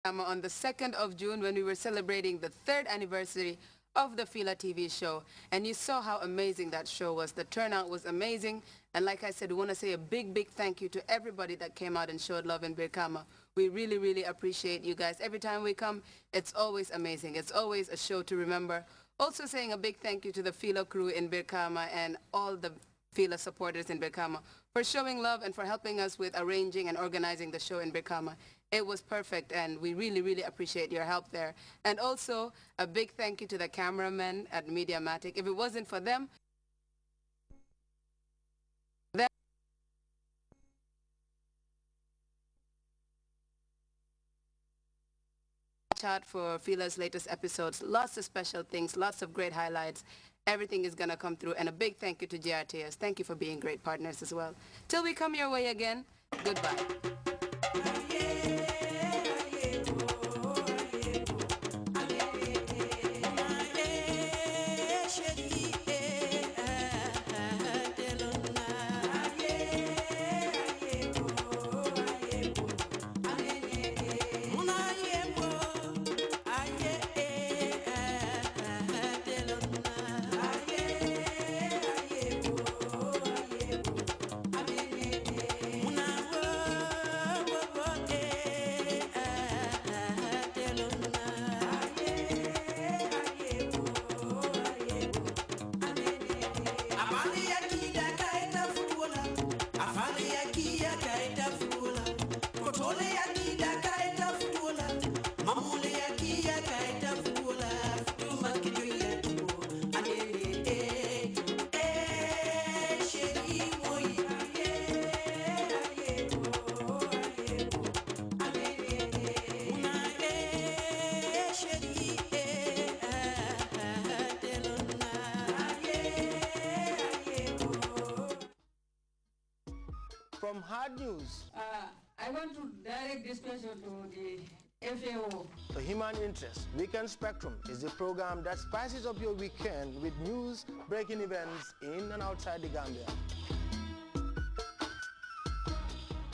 On the 2nd of June when we were celebrating the 3rd anniversary of the Fila TV show. And you saw how amazing that show was. The turnout was amazing. And like I said, we want to say a big, big thank you to everybody that came out and showed love in Birkama. We really, really appreciate you guys. Every time we come, it's always amazing. It's always a show to remember. Also saying a big thank you to the Fila crew in Birkama and all the Fila supporters in Birkama for showing love and for helping us with arranging and organizing the show in Birkama. It was perfect, and we really, really appreciate your help there. And also, a big thank you to the cameramen at Mediamatic. If it wasn't for them, watch out for Fila's latest episodes. Lots of special things, lots of great highlights. Everything is going to come through. And a big thank you to Grts. Thank you for being great partners as well. Till we come your way again, goodbye. From hard news. I want to direct this question to the FAO. The Human Interest Weekend Spectrum is the program that spices up your weekend with news, breaking events in and outside the Gambia.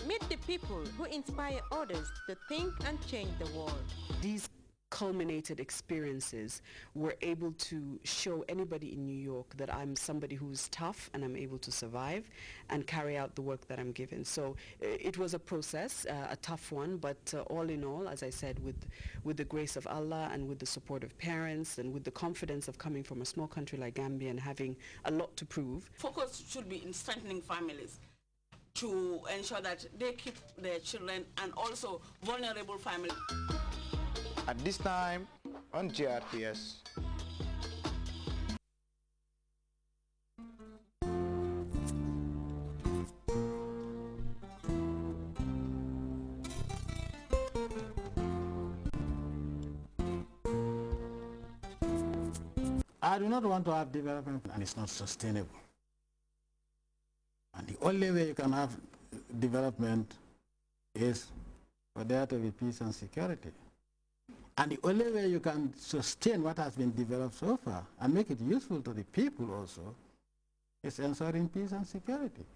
Meet the people who inspire others to think and change the world. These culminated experiences were able to show anybody in New York that I'm somebody who's tough and I'm able to survive and carry out the work that I'm given. So it was a process, a tough one, but all in all, as I said, with the grace of Allah and with the support of parents and with the confidence of coming from a small country like Gambia and having a lot to prove. Focus should be in strengthening families to ensure that they keep their children and also vulnerable families. At this time on GRTS. I do not want to have development and it's not sustainable. And the only way you can have development is for there to be peace and security. And the only way you can sustain what has been developed so far and make it useful to the people also is ensuring peace and security.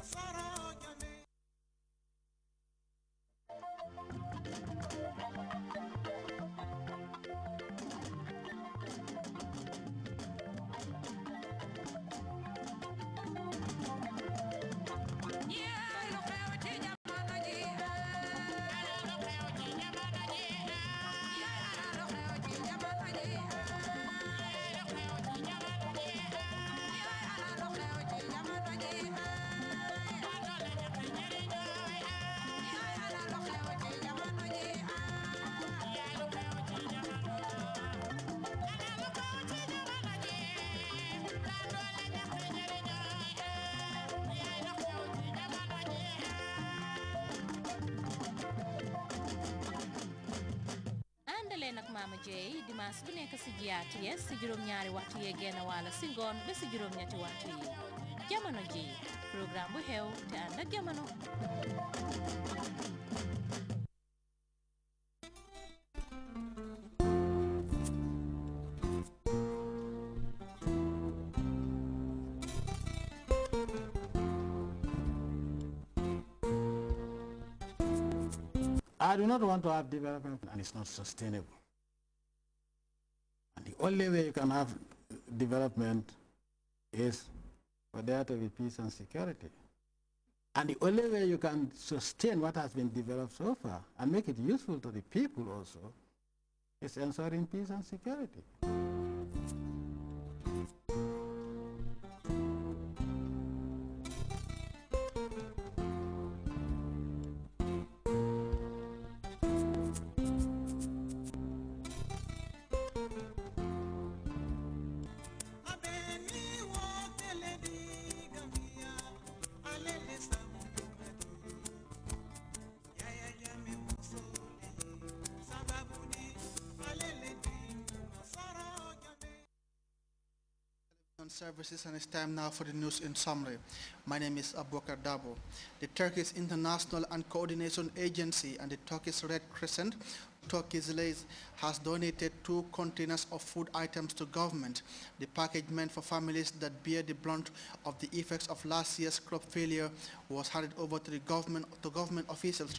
Sarah leen ak Mama Jey dimanche bu nekk si GRTS si juróom-ñaari waxtu yee genn wàll si ngoon ba si juróom-ñetti waxtu yi jamono ji programme bu xew te ànd ak jamono. I do not want to have development and it's not sustainable. And the only way you can have development is for there to be peace and security. And the only way you can sustain what has been developed so far and make it useful to the people also is ensuring peace and security. Services, and it's time now for the news in summary. My name is Abubakar Dabo. The Turkish International and Coordination Agency and the Turkish Red Crescent Turkish Lays has donated 2 containers of food items to government. The package meant for families that bear the brunt of the effects of last year's crop failure was handed over to the government officials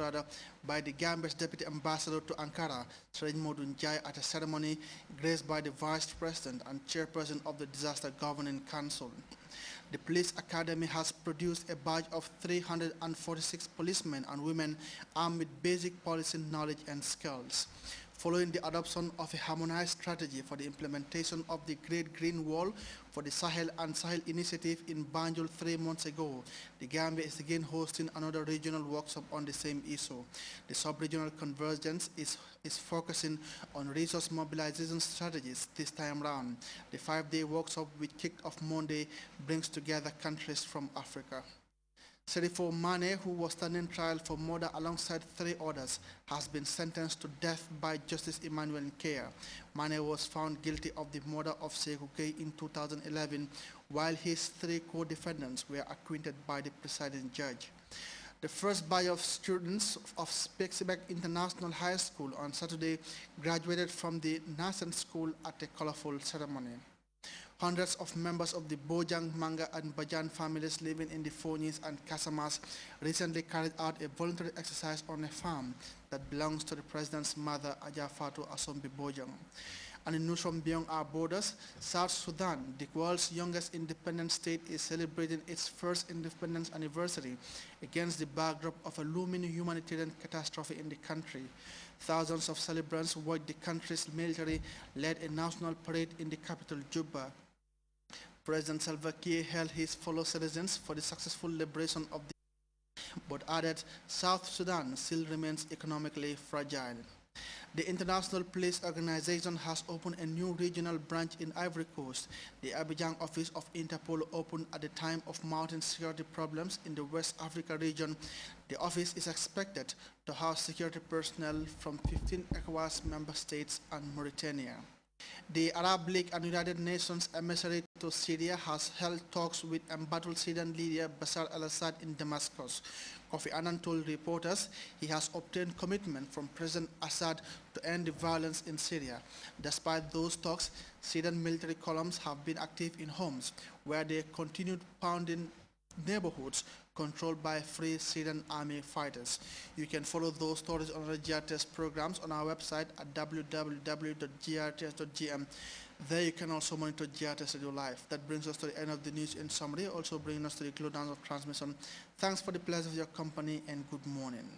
by the Gambia's Deputy Ambassador to Ankara, Seren Modun Jai, at a ceremony graced by the Vice President and Chairperson of the Disaster Governing Council. The Police Academy has produced a batch of 346 policemen and women armed with basic policing knowledge and skills. Following the adoption of a harmonized strategy for the implementation of the Great Green Wall for the Sahel and Sahel Initiative in Banjul 3 months ago, the Gambia is again hosting another regional workshop on the same issue. The sub-regional convergence is focusing on resource mobilization strategies this time round. The 5-day workshop, which kicked off Monday, brings together countries from Africa. Serifo Mane, who was standing trial for murder alongside 3 others, has been sentenced to death by Justice Emmanuel Nkea. Mane was found guilty of the murder of Sekou Kay in 2011, while his 3 co-defendants were acquitted by the presiding judge. The first batch of students of Spexibek International High School on Saturday graduated from the Nascent School at a colorful ceremony. Hundreds of members of the Bojang, Manga, and Bajan families living in the Fonis and Casamas recently carried out a voluntary exercise on a farm that belongs to the president's mother, Aja Fatou Assombi Bojang. And in news from beyond our borders, South Sudan, the world's youngest independent state, is celebrating its first independence anniversary against the backdrop of a looming humanitarian catastrophe in the country. Thousands of celebrants watched the country's military led a national parade in the capital, Juba. President Salva Kiir held his fellow citizens for the successful liberation of the but added South Sudan still remains economically fragile. The International Police Organization has opened a new regional branch in Ivory Coast. The Abidjan office of Interpol opened at the time of mounting security problems in the West Africa region. The office is expected to house security personnel from 15 ECOWAS member states and Mauritania. The Arab League and United Nations emissary to Syria has held talks with embattled Syrian leader Bashar al-Assad in Damascus. Kofi Annan told reporters he has obtained commitment from President Assad to end the violence in Syria. Despite those talks, Syrian military columns have been active in homes where they continued pounding neighborhoods controlled by Free Syrian Army fighters. You can follow those stories on our GRTS programs on our website at www.grts.gm. There you can also monitor GRTS Radio Live. That brings us to the end of the news in summary, also bringing us to the close down of transmission. Thanks for the pleasure of your company and good morning.